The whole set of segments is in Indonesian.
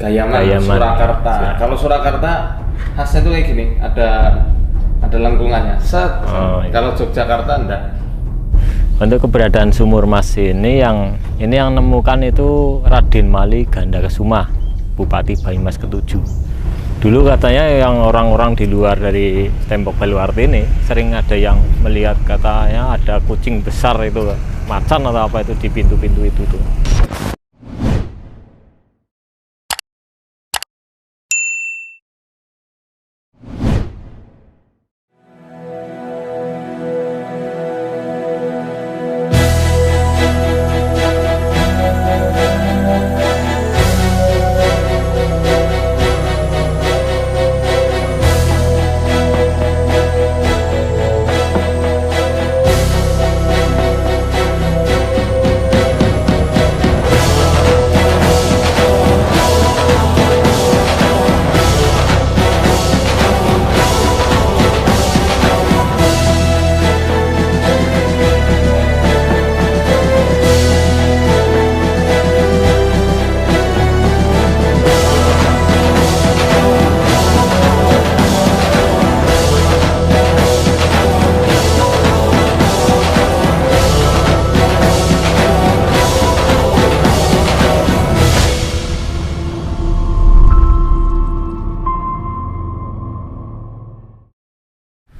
Gayaman. Surakarta. Kalau Surakarta khasnya tuh kayak gini, ada lengkungannya. Iya. Kalau Yogyakarta enggak. Untuk keberadaan sumur mas ini yang nemukan itu Raden Mali Gandakesuma, Bupati Banyumas ke-7. Dulu katanya yang orang-orang di luar dari tembok Baluarti ini sering ada yang melihat katanya ada kucing besar itu, macan atau apa itu di pintu-pintu itu tuh.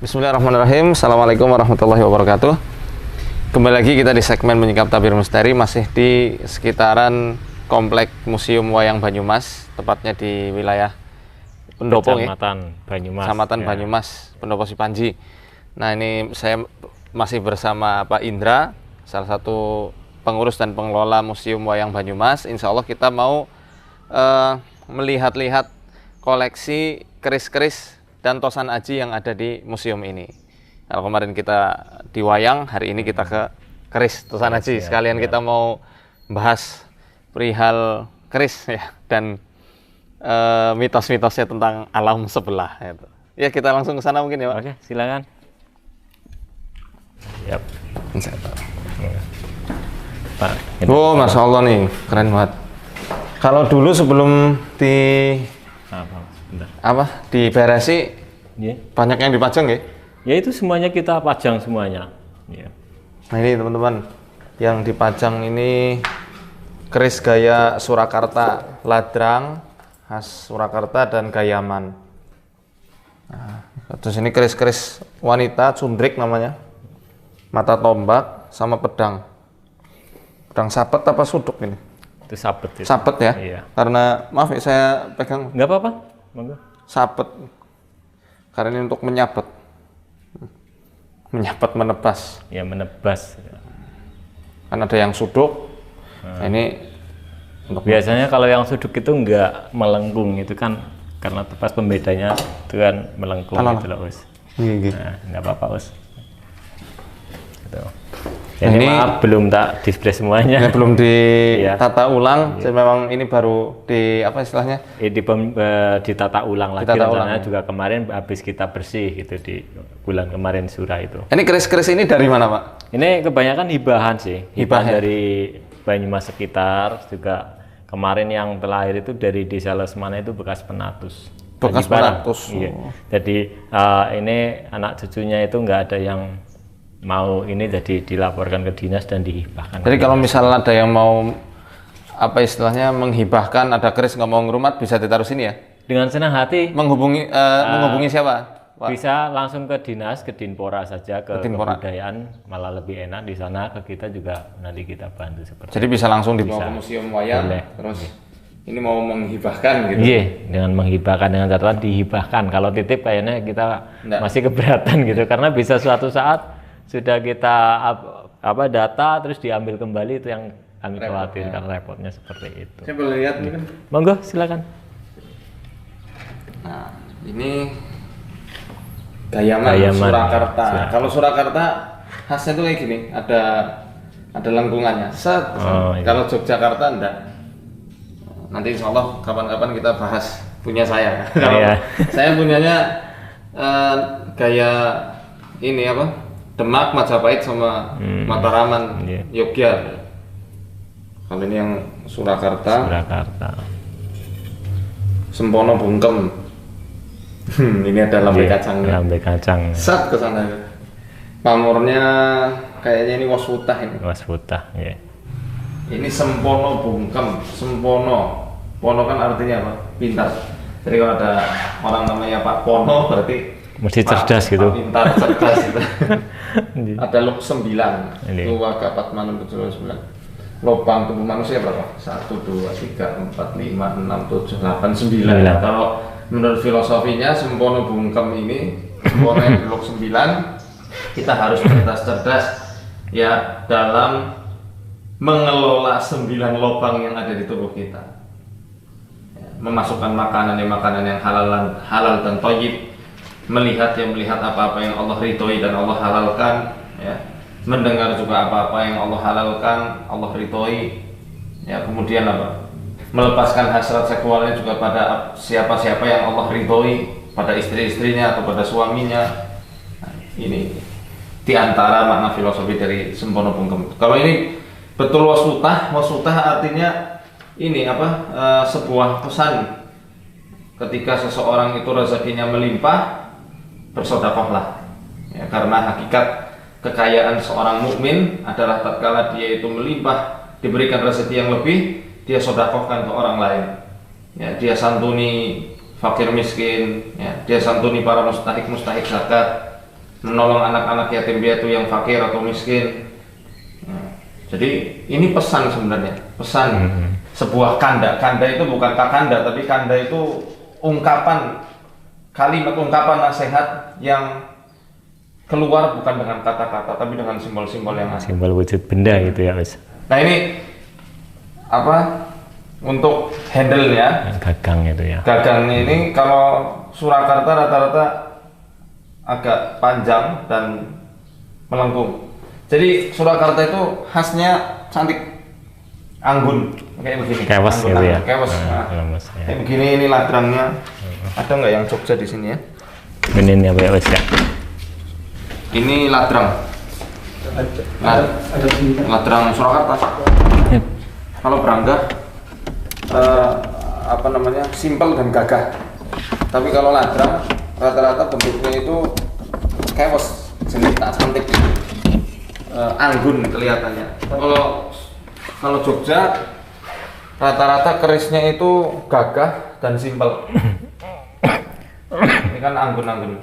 Bismillahirrahmanirrahim. Assalamualaikum warahmatullahi wabarakatuh. Kembali lagi kita di segmen Menyingkap Tabir Misteri, masih di sekitaran Komplek Museum Wayang Banyumas, tepatnya di wilayah Pendopo, Kecamatan Banyumas. Kecamatan Banyumas, Pendopo Sipanji. Nah, ini saya masih bersama Pak Indra, salah satu pengurus dan pengelola Museum Wayang Banyumas. Insya Allah kita mau melihat-lihat koleksi keris-keris dan tosan aji yang ada di museum ini. Kalau kemarin kita di wayang, hari ini kita ke keris tosan aji. Sekalian kita mau bahas perihal keris ya, dan mitos-mitosnya tentang alam sebelah. Gitu. Ya, kita langsung ke sana mungkin ya Pak. Oke, silakan. Yap. Pak. Oh, Masya Allah nih, keren banget. Kalau dulu sebelum diberesi, banyak yang dipajang ya? Ya itu semuanya kita pajang semuanya. Ya. Nah ini teman-teman, yang dipajang ini keris gaya Surakarta, ladrang khas Surakarta dan gayaman. Nah, terus ini keris-keris wanita, cundrik namanya, mata tombak sama pedang. Pedang sapet apa suduk ini? Itu sapet. Itu. Sapet ya? Iya. Karena maaf ya, saya pegang. Nggak apa-apa, monggo. Sapet. Karena ini untuk menyabet, menebas. Ya, menebas. Kan ada yang suduk. Nah, ini untuk biasanya kalau yang suduk itu nggak melengkung, itu kan karena tepas pembedanya itu kan melengkung gitu loh, Us. Nah, nggak apa-apa, Us. Gitu. Jadi ini maaf belum tak display semuanya. Belum ditata ulang. Jadi memang ini baru di apa istilahnya? Ditata ulang lagi. Rencananya juga kemarin habis kita bersih gitu di bulan kemarin surah itu. Ini keris-keris ini dari mana Pak? Ini kebanyakan hibahan sih. Hibahan dari Banyumas sekitar, juga kemarin yang terakhir itu dari Desa Lesmana itu bekas penatus. Bekas penatus. Iya. Jadi ini anak cucunya itu nggak ada yang mau ini, jadi dilaporkan ke dinas dan dihibahkan. Jadi kalau misalnya ada yang mau apa istilahnya menghibahkan, ada keris nggak mau ngerumat, bisa ditaruh sini ya? Dengan senang hati. Menghubungi siapa Pak? Bisa langsung ke dinas, ke Dinpora saja, ke kebudayaan, malah lebih enak di sana. Ke kita juga nanti kita bantu seperti. Jadi bisa langsung dibawa ke museum wayang. Boleh. Terus ini mau menghibahkan gitu? Iya, dengan menghibahkan, dengan catatan dihibahkan. Kalau titip kayaknya kita masih keberatan gitu, karena bisa suatu saat sudah kita data terus diambil kembali, itu yang kami khawatirkan, repotnya seperti itu. Saya boleh lihat mungkin? Monggo, silakan. Nah, ini gayaman. Surakarta. Kalau Surakarta khasnya tuh kayak gini, ada lengkungannya. Iya. Kalau Yogyakarta enggak. Nanti insya Allah kapan-kapan kita bahas punya saya. Kalau saya punyanya gaya ini apa? Demak, Majapahit sama Mataraman, Yogyakarta. Kalau ini yang Surakarta. Sempono Bungkem. Ini ada lambe kacangnya. Lambe kacang. Sat ke sana. Pamornya kayaknya ini waswutah ini. Waswutah, ya. Ini Sempono Bungkem. Sempono. Pono kan artinya apa? Pintar. Jadi kalau ada orang namanya Pak Pono berarti mesti cerdas gitu. Pak pintar, cerdas gitu. Ada luk 9. Itu agak 4, 6, 7, 9. Lubang tubuh manusia berapa? 1, 2, 3, 4, 5, 6, 7, 8, 9. Kalau menurut filosofinya Sempono Bungkem ini, sempono yang luk 9, kita harus cerdas-cerdas ya dalam mengelola 9 lubang yang ada di tubuh kita. Memasukkan makanan yang halal dan thayyib, melihat apa-apa yang Allah ridhoi dan Allah halalkan, ya. Mendengar juga apa-apa yang Allah halalkan, Allah ridhoi, ya. Kemudian apa? Melepaskan hasrat seksualnya juga pada siapa-siapa yang Allah ridhoi, pada istri-istrinya atau pada suaminya. Nah, ini diantara makna filosofi dari Sempono Bungkem. Kalau ini betul waswutah artinya ini apa? Sebuah pesan ketika seseorang itu rezekinya melimpah, bersedekahlah. Ya, karena hakikat kekayaan seorang mukmin adalah tatkala dia itu melimpah, diberikan rezeki yang lebih, dia sedekahkan ke orang lain. Ya, dia santuni fakir miskin, ya, dia santuni para mustahik zakat, menolong anak-anak yatim piatu yang fakir atau miskin. Ya, jadi ini pesan sebenarnya, pesan. Sebuah kanda itu bukan kakanda, tapi kanda itu kalimat ungkapan nasihat yang keluar bukan dengan kata-kata tapi dengan simbol-simbol yang ada. Simbol wujud benda gitu ya, Mas. Nah ini apa untuk handle-nya? Gagang itu ya. Gagang ini kalau Surakarta rata-rata agak panjang dan melengkung. Jadi Surakarta itu khasnya cantik. Anggun kayak begini. Kewas gitu ya. Kewas. Ya. Kayak begini ini ladrangnya. Ada nggak yang Jogja di sini ya? Ini apa ya, Mas ya? Ini ladrang. Ladrang Surakarta. Ya. Kalau Berangga apa namanya? Simpel dan gagah. Tapi kalau ladrang rata-rata bentuknya itu kewas, jenis tak cantik. Anggun kelihatannya. Kalau Jogja rata-rata kerisnya itu gagah dan simpel. Ini kan anggun-anggun.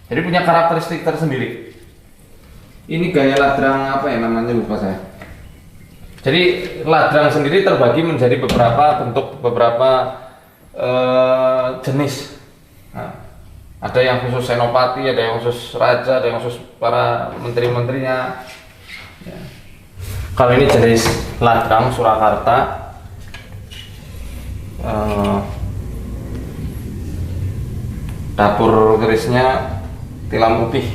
Jadi punya karakteristik tersendiri. Ini gaya ladrang apa ya namanya, lupa saya. Jadi ladrang sendiri terbagi menjadi beberapa bentuk, beberapa jenis. Nah, ada yang khusus senopati, ada yang khusus raja, ada yang khusus para menteri-menterinya. Ya. Kalau ini jenis ladrang Surakarta, dapur kerisnya tilam upih.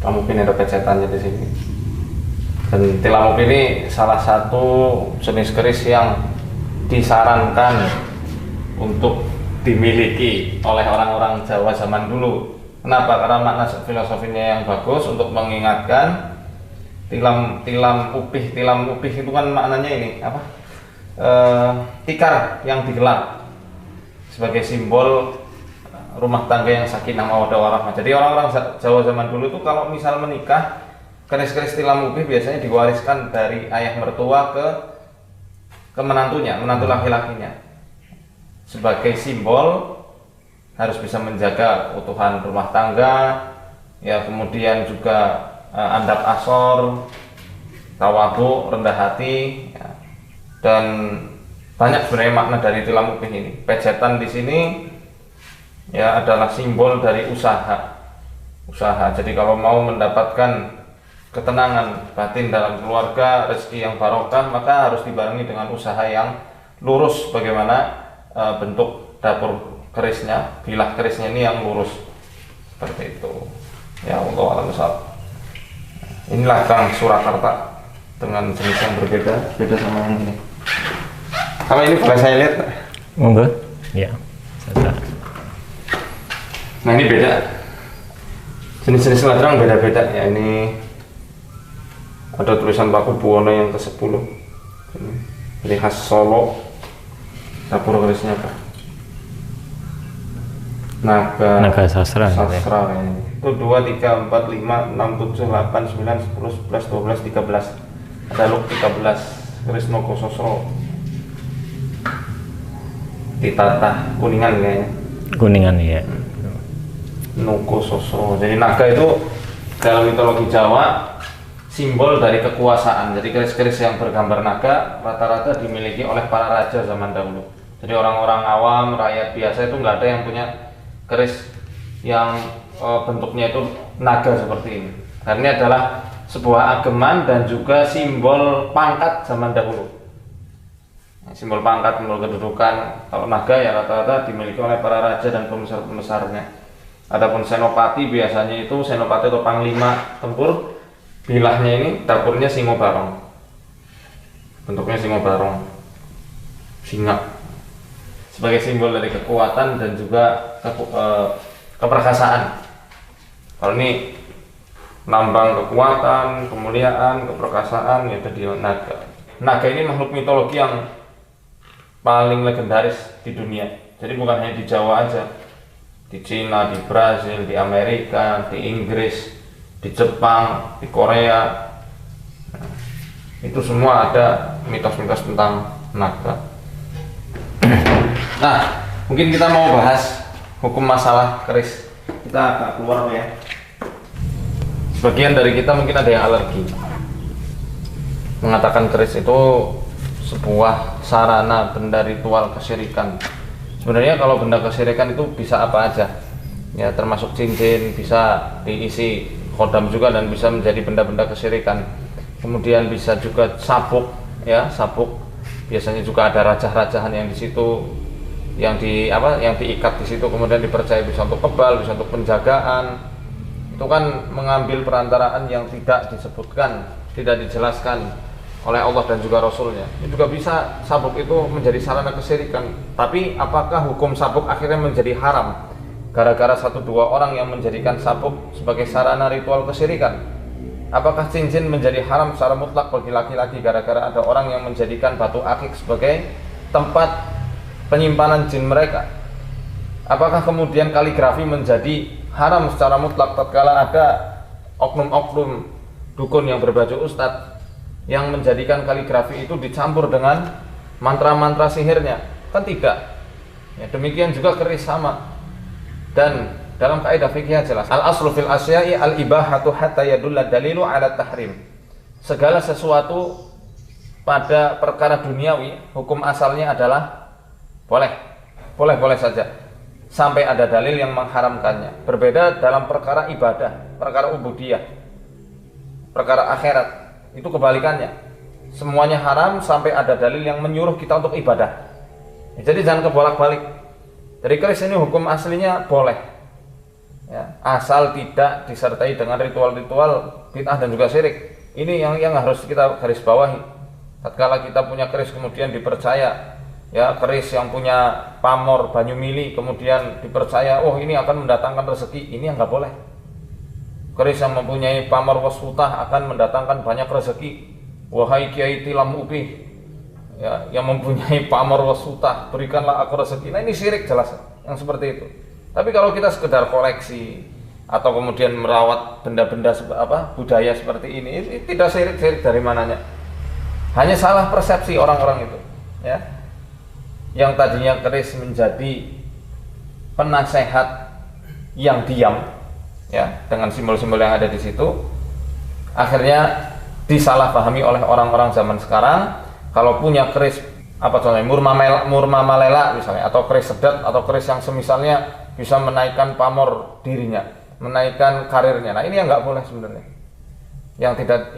Tilam upih ini ada pecetannya di sini. Dan tilam upih ini salah satu jenis keris yang disarankan untuk dimiliki oleh orang-orang Jawa zaman dulu. Kenapa? Karena makna filosofinya yang bagus untuk mengingatkan. Tilam upih itu kan maknanya ini apa? Tikar yang digelar sebagai simbol rumah tangga yang sakinah mawaddah warahmah. Jadi orang-orang Jawa zaman dulu itu kalau misal menikah, keris-keris tilam upih biasanya diwariskan dari ayah mertua ke menantunya, menantu laki-lakinya, sebagai simbol harus bisa menjaga keutuhan rumah tangga, ya, kemudian juga andap asor, tawadhu, rendah hati, ya. Dan banyak sebenarnya makna dari tilam upih ini. Pejetan di sini ya adalah simbol dari usaha. Jadi kalau mau mendapatkan ketenangan batin dalam keluarga, rezeki yang barokah, maka harus dibarengi dengan usaha yang lurus. Bagaimana bentuk dapur kerisnya, bilah kerisnya ini yang lurus seperti itu. Ya Allah alam shawab. Inilah Kang Surakarta dengan jenis yang beda sama yang ini. Kalau ini boleh saya lihat? Monggo. Ya. Nah ini beda. Jenis-jenis ladrang beda-beda ya. Ini ada tulisan Paku Buwono yang ke-10. Ini khas Solo. Dapur kerisnya apa? Naga sastra sastra ya. Itu 2, 3, 4, 5, 6, 7, 8, 9, 10, 11, 12, 13. Ada luk 13 keris Noko Sosro ditata kuningan kayaknya. Kuningan ya. Noko Sosro. Jadi naga itu dalam mitologi Jawa simbol dari kekuasaan. Jadi keris-keris yang bergambar naga rata-rata dimiliki oleh para raja zaman dahulu. Jadi orang-orang awam, rakyat biasa itu nggak ada yang punya keris yang bentuknya itu naga seperti ini. Karena ini adalah sebuah ageman dan juga simbol pangkat zaman dahulu. Simbol pangkat, simbol kedudukan. Kalau naga ya rata-rata dimiliki oleh para raja dan pembesar-pembesarnya. Adapun senopati biasanya itu senopati atau panglima tempur, bilahnya ini dapurnya singo barong. Bentuknya singo barong, singa, sebagai simbol dari kekuatan dan juga keperkasaan. Kalau ini lambang kekuatan, kemuliaan, keperkasaan ya tadi naga. Naga ini makhluk mitologi yang paling legendaris di dunia. Jadi bukan hanya di Jawa aja, di Cina, di Brasil, di Amerika, di Inggris, di Jepang, di Korea. Nah, itu semua ada mitos-mitos tentang naga. Nah, mungkin kita mau bahas hukum masalah keris. Kita agak keluar ya. Sebagian dari kita mungkin ada yang alergi, mengatakan keris itu sebuah sarana benda ritual kesyirikan. Sebenarnya kalau benda kesyirikan itu bisa apa aja, ya termasuk cincin, bisa diisi khodam juga dan bisa menjadi benda-benda kesyirikan. Kemudian bisa juga sabuk, ya sabuk. Biasanya juga ada rajah-rajahan yang di situ, yang diikat di situ, kemudian dipercaya bisa untuk kebal, bisa untuk penjagaan. Itu kan mengambil perantaraan yang tidak disebutkan, tidak dijelaskan oleh Allah dan juga Rasulnya. Itu juga bisa sabuk itu menjadi sarana kesyirikan. Tapi apakah hukum sabuk akhirnya menjadi haram gara-gara 1-2 orang yang menjadikan sabuk sebagai sarana ritual kesyirikan? Apakah cincin menjadi haram secara mutlak bagi laki-laki gara-gara ada orang yang menjadikan batu akik sebagai tempat penyimpanan jin mereka? Apakah kemudian kaligrafi menjadi haram secara mutlak tatkala ada oknum-oknum dukun yang berbaju ustadz yang menjadikan kaligrafi itu dicampur dengan mantra-mantra sihirnya? Kan tidak. Ya, demikian juga keris sama. Dan dalam kaidah fikih jelas, al-aslu fil asya'i al-ibahatu hatta yadulla dalilu ala tahrim. Segala sesuatu pada perkara duniawi, hukum asalnya adalah boleh saja sampai ada dalil yang mengharamkannya. Berbeda dalam perkara ibadah, perkara ubudiyah, perkara akhirat, itu kebalikannya. Semuanya haram sampai ada dalil yang menyuruh kita untuk ibadah. Jadi jangan kebolak-balik. Dari keris ini hukum aslinya boleh, ya, asal tidak disertai dengan ritual-ritual bid'ah dan juga syirik. Ini yang harus kita garis bawahi. Tatkala kita punya keris kemudian dipercaya, ya keris yang punya pamor banyu mili kemudian dipercaya, oh ini akan mendatangkan rezeki, ini yang nggak boleh. Keris yang mempunyai pamor wasutah akan mendatangkan banyak rezeki, wahai kiai tilam upih, ya, yang mempunyai pamor wasutah, berikanlah aku rezeki. Nah ini syirik jelas yang seperti itu. Tapi kalau kita sekedar koleksi atau kemudian merawat benda-benda budaya seperti ini tidak syirik dari mananya. Hanya salah persepsi orang-orang itu, ya. Yang tadinya keris menjadi penasehat yang diam, ya, dengan simbol-simbol yang ada di situ, akhirnya disalahpahami oleh orang-orang zaman sekarang. Kalau punya keris contohnya murma malela misalnya, atau keris sedat atau keris yang semisalnya bisa menaikkan pamor dirinya, menaikkan karirnya. Nah ini yang nggak boleh sebenarnya, yang tidak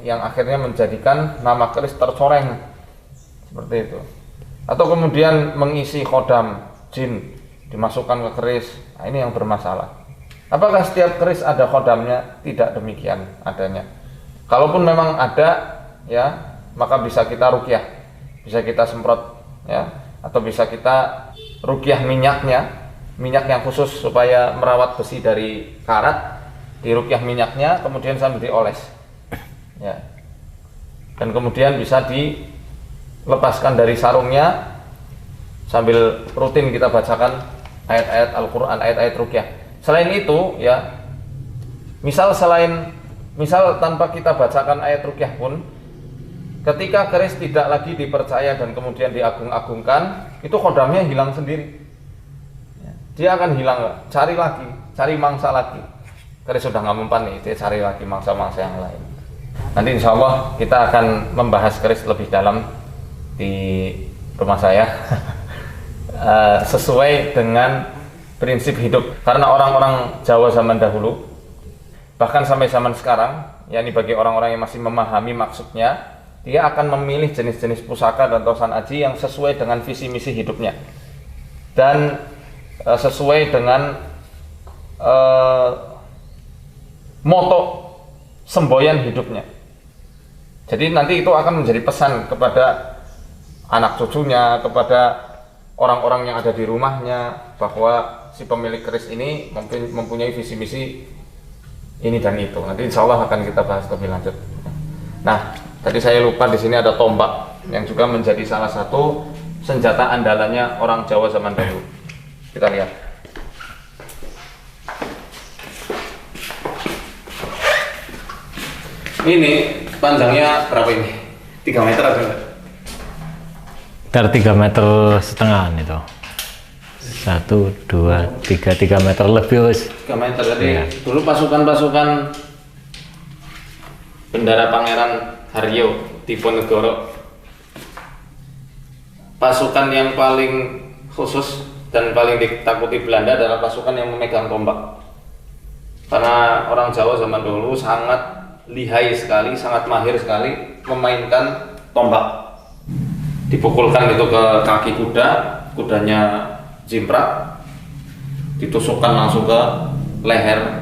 yang akhirnya menjadikan nama keris tercoreng seperti itu. Atau kemudian mengisi khodam jin dimasukkan ke keris. Nah, ini yang bermasalah. Apakah setiap keris ada khodamnya? Tidak demikian adanya. Kalaupun memang ada, ya, maka bisa kita ruqyah, bisa kita semprot, ya, atau bisa kita ruqyah minyak yang khusus supaya merawat besi dari karat, diruqyah minyaknya kemudian sambil dioles, ya, dan kemudian bisa dilepaskan dari sarungnya, sambil rutin kita bacakan ayat-ayat Al-Quran, ayat-ayat ruqyah. Selain itu ya, misal tanpa kita bacakan ayat ruqyah pun, ketika keris tidak lagi dipercaya dan kemudian diagung-agungkan, itu khodamnya hilang sendiri. Dia akan hilang, cari lagi, cari mangsa lagi. Keris sudah nggak mempan nih, dia cari lagi mangsa-mangsa yang lain. Nanti insya Allah kita akan membahas keris lebih dalam di rumah saya sesuai dengan prinsip hidup. Karena orang-orang Jawa zaman dahulu, bahkan sampai zaman sekarang, yakni bagi orang-orang yang masih memahami maksudnya, dia akan memilih jenis-jenis pusaka dan tosan aji yang sesuai dengan visi misi hidupnya dan sesuai dengan moto semboyan hidupnya. Jadi nanti itu akan menjadi pesan kepada anak cucunya, kepada orang-orang yang ada di rumahnya, bahwa si pemilik keris ini mungkin mempunyai visi misi ini dan itu. Nanti insya Allah akan kita bahas lebih lanjut. Nah, tadi saya lupa, di sini ada tombak yang juga menjadi salah satu senjata andalannya orang Jawa zaman dahulu. Kita lihat. Ini panjangnya berapa ini? 3 meter ada nggak? Dari 3 meter setengahan itu. 1, 2, 3 meter lebih wis. 3 meter. Jadi ya, dulu pasukan-pasukan Bendara Pangeran Haryo Diponegoro, pasukan yang paling khusus dan paling ditakuti Belanda adalah pasukan yang memegang tombak. Karena orang Jawa zaman dulu sangat lihai sekali, sangat mahir sekali memainkan tombak. Dipukulkan itu ke kaki kuda, kudanya jimprak, ditusukkan langsung ke leher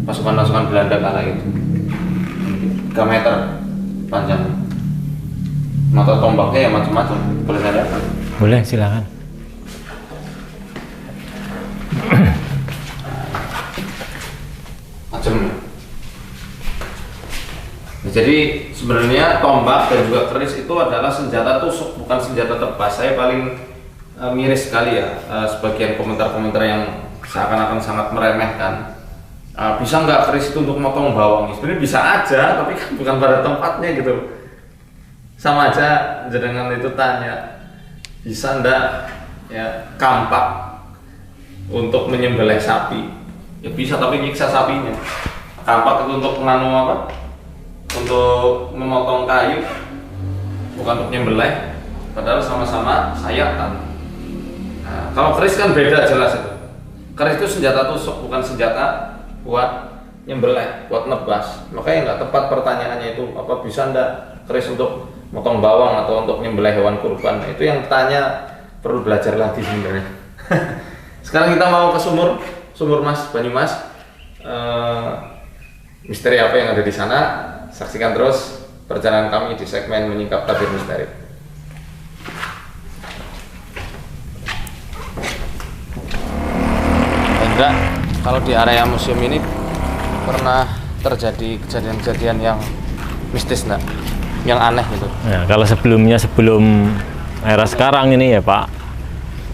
pasukan-pasukan Belanda kala itu. 3 meter panjang. Mata tombaknya ya macam-macam. Boleh saya lihat? Boleh, silakan. Macam. Jadi sebenarnya tombak dan juga keris itu adalah senjata tusuk, bukan senjata tebas. Saya paling miris sekali ya sebagian komentar-komentar yang seakan-akan sangat meremehkan. Bisa nggak keris itu untuk motong bawang? Sebenarnya bisa aja, tapi kan bukan pada tempatnya gitu. Sama aja jenengan itu tanya, bisa ndak ya kampak untuk menyembelih sapi? Ya bisa, tapi nyiksa sapinya. Kampak itu untuk menganu apa? Untuk memotong kayu, bukan untuk nyembelih, padahal sama-sama sayatan. Nah, kalau keris kan beda jelas itu. Keris itu senjata tusuk, bukan senjata buat nyembelih, buat nebas. Makanya nggak tepat pertanyaannya itu, apa bisa ndak keris untuk motong bawang atau untuk nyembelih hewan kurban. Nah, itu yang tanya perlu belajar lagi sebenarnya. Sekarang kita mau ke sumur Mas Banyumas. Misteri apa yang ada di sana? Saksikan terus perjalanan kami di segmen Menyingkap Tabir Misteri. Hendra, kalau di area museum ini pernah terjadi kejadian-kejadian yang mistis enggak? Yang aneh gitu? Ya, kalau sebelum era sekarang ini ya Pak,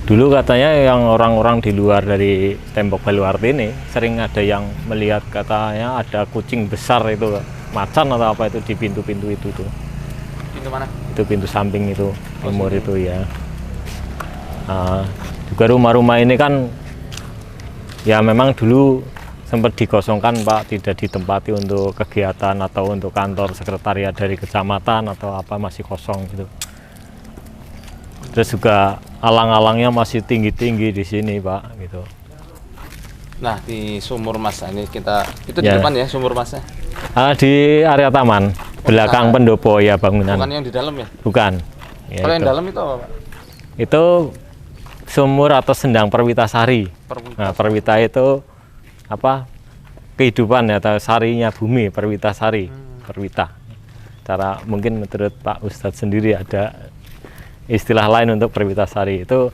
dulu katanya yang orang-orang di luar dari tembok Baluarti ini sering ada yang melihat, katanya ada kucing besar itu, macan atau apa itu di pintu-pintu itu tuh. Pintu mana? Itu pintu samping itu, timur itu ya. Juga rumah-rumah ini kan ya memang dulu sempat dikosongkan Pak, tidak ditempati untuk kegiatan atau untuk kantor sekretariat dari kecamatan atau apa, masih kosong gitu. Terus juga alang-alangnya masih tinggi-tinggi di sini Pak gitu. Nah, di sumur Mas ini kita itu di depan ya sumur Masnya? Di area taman belakang pendopo ya bangunan. Bukan yang di dalam ya? Bukan. Ya, kalau yang dalam itu apa Pak? Itu sumur atau sendang Perwitasari. Nah, Perwita itu apa? Kehidupan ya, atau sarinya bumi, Perwitasari. Perwita. Cara mungkin menurut Pak Ustadz sendiri ada istilah lain untuk Perwitasari. Itu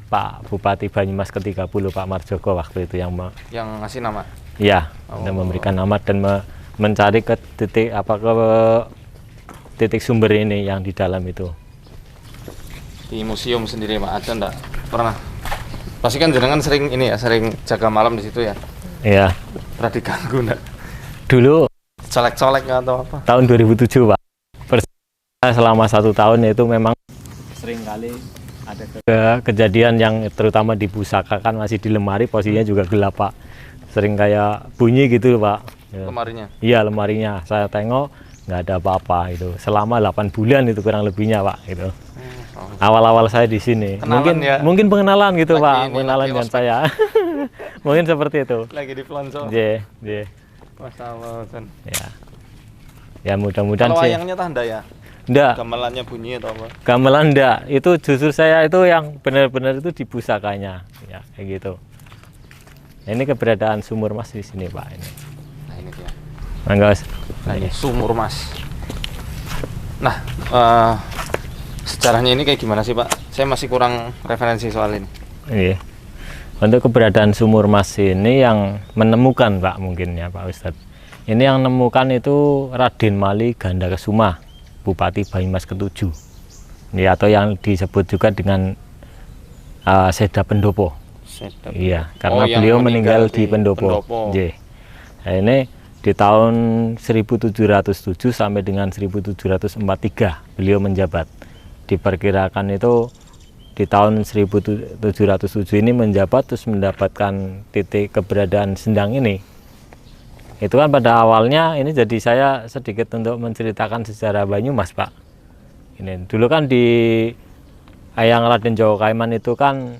Pak Bupati Banyumas ke-30 Pak Marjoko waktu itu yang ngasih nama. Iya, memberikan nama dan mencari ke titik ke titik sumber ini yang di dalam itu. di museum sendiri Pak, ada enggak? Pernah? Pasti kan jenengan sering ini ya, sering jaga malam di situ ya? Iya. Pernah diganggu enggak? Dulu Colek-colek atau apa? tahun 2007 Pak. Selama 1 tahun itu memang sering kali ada kejadian yang terutama di pusaka kan masih di lemari, posisinya juga gelap Pak. Sering kayak bunyi gitu Pak. Ya. Lemarinya? Iya, lemarinya. Saya tengok nggak ada apa-apa itu. Selama 8 bulan itu kurang lebihnya Pak gitu. Awal-awal saya di sini. Mungkin pengenalan gitu Pak, pengenalan dengan saya. Mungkin seperti itu. Lagi di pelonco. Iya. Masalah kan. Ya. Ya mudah-mudahan sih. Kalau sih. wayangnya tanda ya? Enggak. Gamelannya bunyi atau apa? Gamelan enggak. Itu justru saya itu yang benar-benar itu di pusakanya. Ya, kayak gitu. Nah, ini keberadaan sumur mas di sini Pak ini. Nah, ini dia. Mangga. Nah, ini sumur mas. Nah, sejarahnya ini kayak gimana sih Pak? Saya masih kurang referensi soal ini. Iya. Untuk keberadaan sumur mas ini yang menemukan Pak mungkin ya Pak Ustadz. Ini yang menemukan itu Raden Mali Gandakesuma, Bupati Banyumas ke-7. Ya, atau yang disebut juga dengan Seda Pendopo. Iya, karena beliau meninggal di Pendopo. Nah, ini di tahun 1707 sampai dengan 1743 beliau menjabat. Diperkirakan itu di tahun 1707 ini menjabat terus mendapatkan titik keberadaan sendang ini. Itu kan pada awalnya ini jadi saya sedikit untuk menceritakan sejarah Banyumas Pak. Ini dulu kan di Ayang Raden Djawa Kaiman itu kan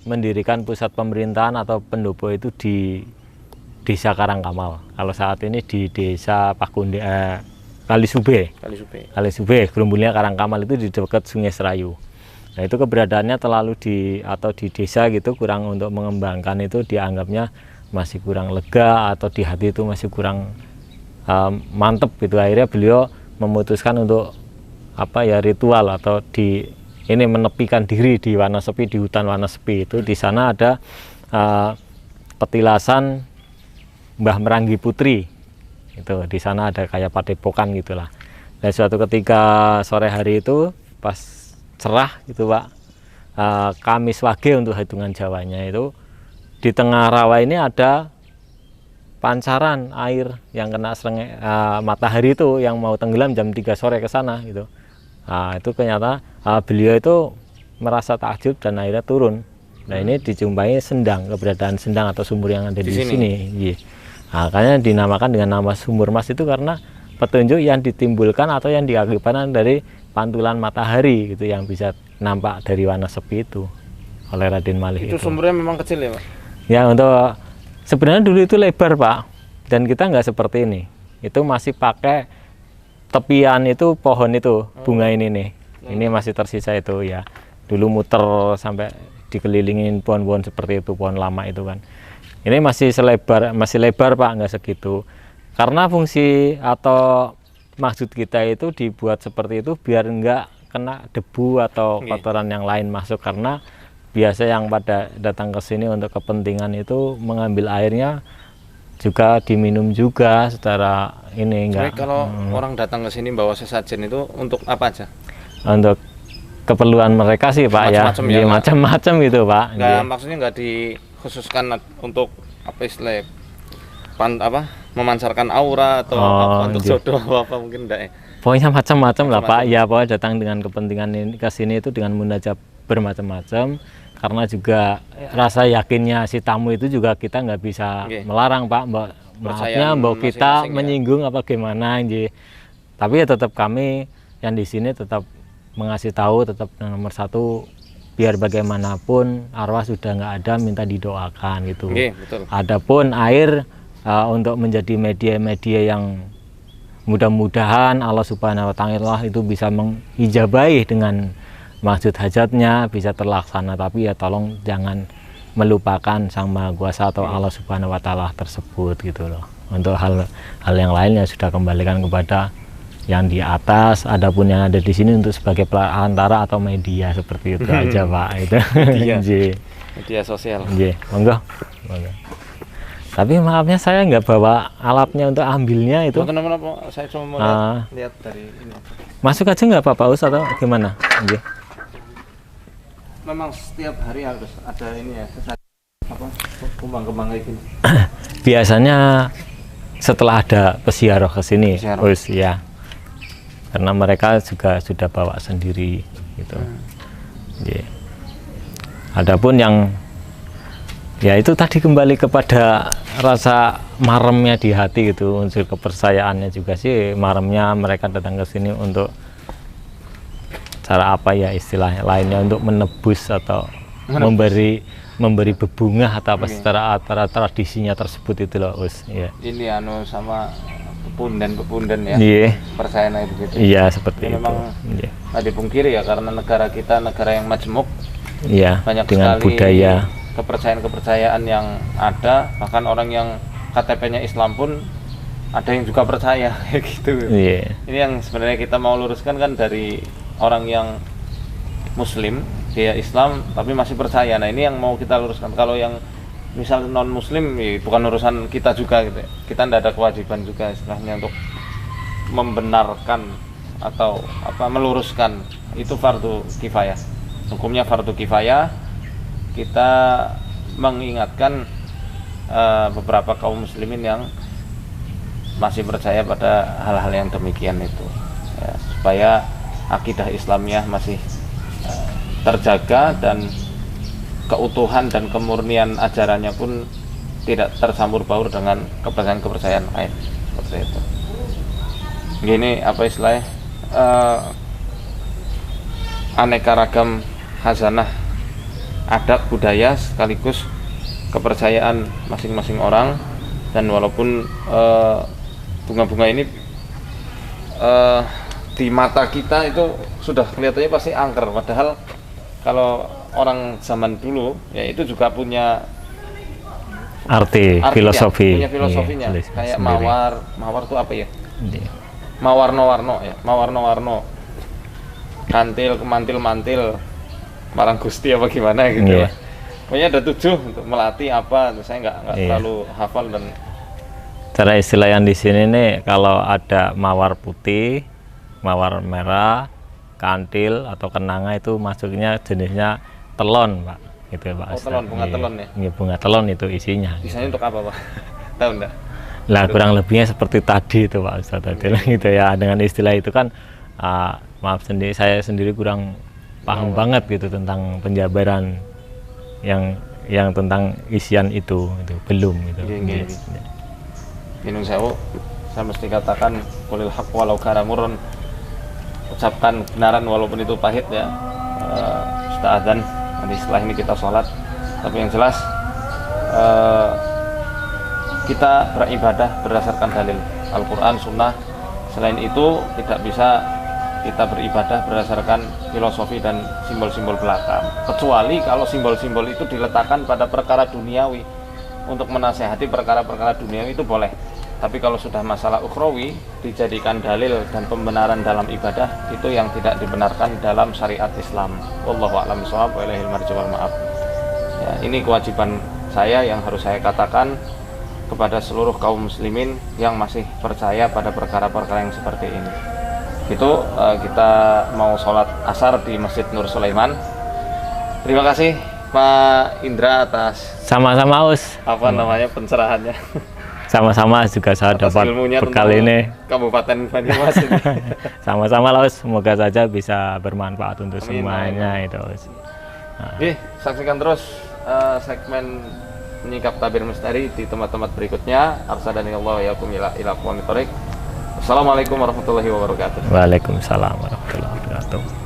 mendirikan pusat pemerintahan atau pendopo itu di Desa Karangkamal. Kalau saat ini di Desa Pakunde Kalisube, gerumbulnya Karangkamal itu di dekat Sungai Serayu. Nah itu keberadaannya terlalu di desa gitu kurang untuk mengembangkan, itu dianggapnya masih kurang lega atau di hati itu masih kurang mantep gitu. Akhirnya beliau memutuskan untuk ritual atau menepikan diri di Wanasepi, di hutan Wanasepi itu. Di sana ada petilasan Mbah Meranggi Putri. Itu di sana ada kayak padepokan gitulah. Dan suatu ketika sore hari itu pas cerah gitu Pak, Kamis Wage untuk hitungan Jawanya, itu di tengah rawa ini ada pancaran air yang kena matahari itu yang mau tenggelam jam 3 sore ke sana gitu. Nah, itu ternyata beliau itu merasa takjub dan akhirnya turun. Nah ini dijumpai sendang, keberadaan sendang atau sumur yang ada di sini. Nah, makanya dinamakan dengan nama sumur mas itu karena petunjuk yang ditimbulkan atau yang diakibatkan dari pantulan matahari gitu yang bisa nampak dari Wanasepi itu oleh Raden Mali. Itu sumurnya memang kecil ya Pak? Ya, untuk sebenarnya dulu itu lebar Pak, dan kita nggak seperti ini. Itu masih pakai tepian itu pohon itu, bunga ini nih. Ini masih tersisa itu ya. Dulu muter sampai dikelilingin pohon-pohon seperti itu, pohon lama itu kan. Ini masih lebar Pak, nggak segitu. Karena fungsi atau maksud kita itu dibuat seperti itu biar nggak kena debu atau kotoran yang lain masuk, karena biasa yang pada datang ke sini untuk kepentingan itu mengambil airnya juga diminum juga secara ini enggak. Jadi kalau orang datang ke sini bawa sesajen itu untuk apa aja? Untuk keperluan mereka sih Pak, macam-macam gitu Pak. Enggak, maksudnya enggak dikhususkan untuk memancarkan aura atau untuk jodoh apa mungkin enggak ya? Pokoknya macam-macam lah Pak. Ya pokoknya datang dengan kepentingan ini ke sini itu dengan munajat bermacam-macam, karena juga rasa yakinnya si tamu itu juga kita nggak bisa melarang Pak. Maafnya mbak kita menyinggung apa gimana tapi ya tetap kami yang di sini tetap mengasih tahu, tetap nomor satu, biar bagaimanapun arwah sudah nggak ada, minta didoakan gitu. Betul. Adapun air untuk menjadi media-media yang mudah-mudahan Allah Subhanahu wa Ta'ala itu bisa mengijabahi dengan maksud hajatnya bisa terlaksana, tapi ya tolong jangan melupakan Sang Maha Kuasa atau Allah Subhanahu wa Ta'ala tersebut gitu loh. Untuk hal yang lainnya sudah kembalikan kepada yang di atas. Adapun yang ada di sini untuk sebagai perantara atau media seperti itu aja Pak. Itu media sosial. Monggo. Tapi maafnya saya nggak bawa alatnya untuk ambilnya itu. Kenapa? Saya cuma mau lihat dari ini. Masuk aja nggak Pak Paus atau gimana? memang setiap hari harus ada ini ya, apa kembang-kembang kayak gini? Biasanya setelah ada pesiaroh ke sini, terus ya, karena mereka juga sudah bawa sendiri gitu. Yeah. Adapun yang ya itu tadi kembali kepada rasa maremnya di hati gitu, unsur kepercayaannya juga sih, maremnya mereka datang ke sini untuk cara apa ya istilahnya lainnya, untuk menebus atau memberi bebungah atau apa secara tradisinya tersebut itu loh, Us. Ya. Ini sama pepunden ya. Iya. Percayaan itu gitu. Iya, seperti itu. Memang nggak dipungkiri ya, karena negara kita negara yang majemuk. Iya. Banyak dengan sekali budaya, kepercayaan yang ada, bahkan orang yang KTP-nya Islam pun ada yang juga percaya kayak gitu. Iya. Ini yang sebenarnya kita mau luruskan kan, dari orang yang Muslim, dia Islam tapi masih percaya. Nah ini yang mau kita luruskan. Kalau yang misal non Muslim, ya bukan urusan kita juga gitu. Kita tidak ada kewajiban juga istilahnya untuk membenarkan atau apa meluruskan. Itu fardu kifayah. Hukumnya fardu kifayah. Kita mengingatkan beberapa kaum muslimin yang masih percaya pada hal-hal yang demikian itu, ya, supaya akidah Islamiyah masih terjaga dan keutuhan dan kemurnian ajarannya pun tidak tercampur baur dengan kepercayaan-kepercayaan lain seperti itu. Gini apa istilahnya, aneka ragam hazanah adat budaya sekaligus kepercayaan masing-masing orang. Dan walaupun bunga-bunga ini di mata kita itu sudah kelihatannya pasti angker, padahal kalau orang zaman dulu ya itu juga punya arti filosofi, punya filosofinya. Iya, kayak sendiri. mawar itu apa ya? Iya. Mawarno-warno ya, mawarno-warno, kantil, kemantil-mantil, marang Gusti apa gimana gitu Iya. lah. Pokoknya ada 7 untuk melatih apa, saya nggak Iya. terlalu hafal. Dan Cara istilah yang di sini nih, kalau ada mawar putih, mawar merah, kantil atau kenanga itu masuknya jenisnya telon, Pak. Gitu ya, Pak. oh telon, bunga telon ya? Iya, bunga telon itu isinya. Bisanya untuk apa Pak? Tahu enggak? Lah kurang lebihnya seperti tadi itu Pak Ustadz tadi gitu ya, dengan istilah itu kan maaf saya sendiri kurang paham banget gitu tentang penjabaran yang tentang isian itu belum gitu. Gini. Minum sewu, saya mesti katakan qulil haq walau kana murran, ucapkan kebenaran walaupun itu pahit ya. Sudah adzan, nanti setelah ini kita sholat. Tapi yang jelas kita beribadah berdasarkan dalil Al-Quran, Sunnah. Selain itu tidak bisa kita beribadah berdasarkan filosofi dan simbol-simbol belakang, kecuali kalau simbol-simbol itu diletakkan pada perkara duniawi untuk menasehati perkara-perkara duniawi, itu boleh. Tapi kalau sudah masalah ukhrawi dijadikan dalil dan pembenaran dalam ibadah, itu yang tidak dibenarkan dalam syariat Islam. Wallahu a'lam bishawab wa ilaihil marji wal ma'ab. Ya, ini kewajiban saya yang harus saya katakan kepada seluruh kaum muslimin yang masih percaya pada perkara-perkara yang seperti ini. Itu kita mau sholat asar di Masjid Nur Sulaiman. Terima kasih Pak Indra atas Sama-sama Us. apa namanya pencerahannya. Sama-sama juga saya Atas dapat ilmunya bekal tentang ini. Kabupaten Banyumas ini. Sama-sama lah Us. Semoga saja bisa bermanfaat untuk Amin, semuanya itu Us. Oke, saksikan terus segmen menyikap tabir misteri di tempat-tempat berikutnya. Arsadani Allah ya kum ila aqwamit thoriq. Assalamualaikum warahmatullahi wabarakatuh. Waalaikumsalam warahmatullahi wabarakatuh.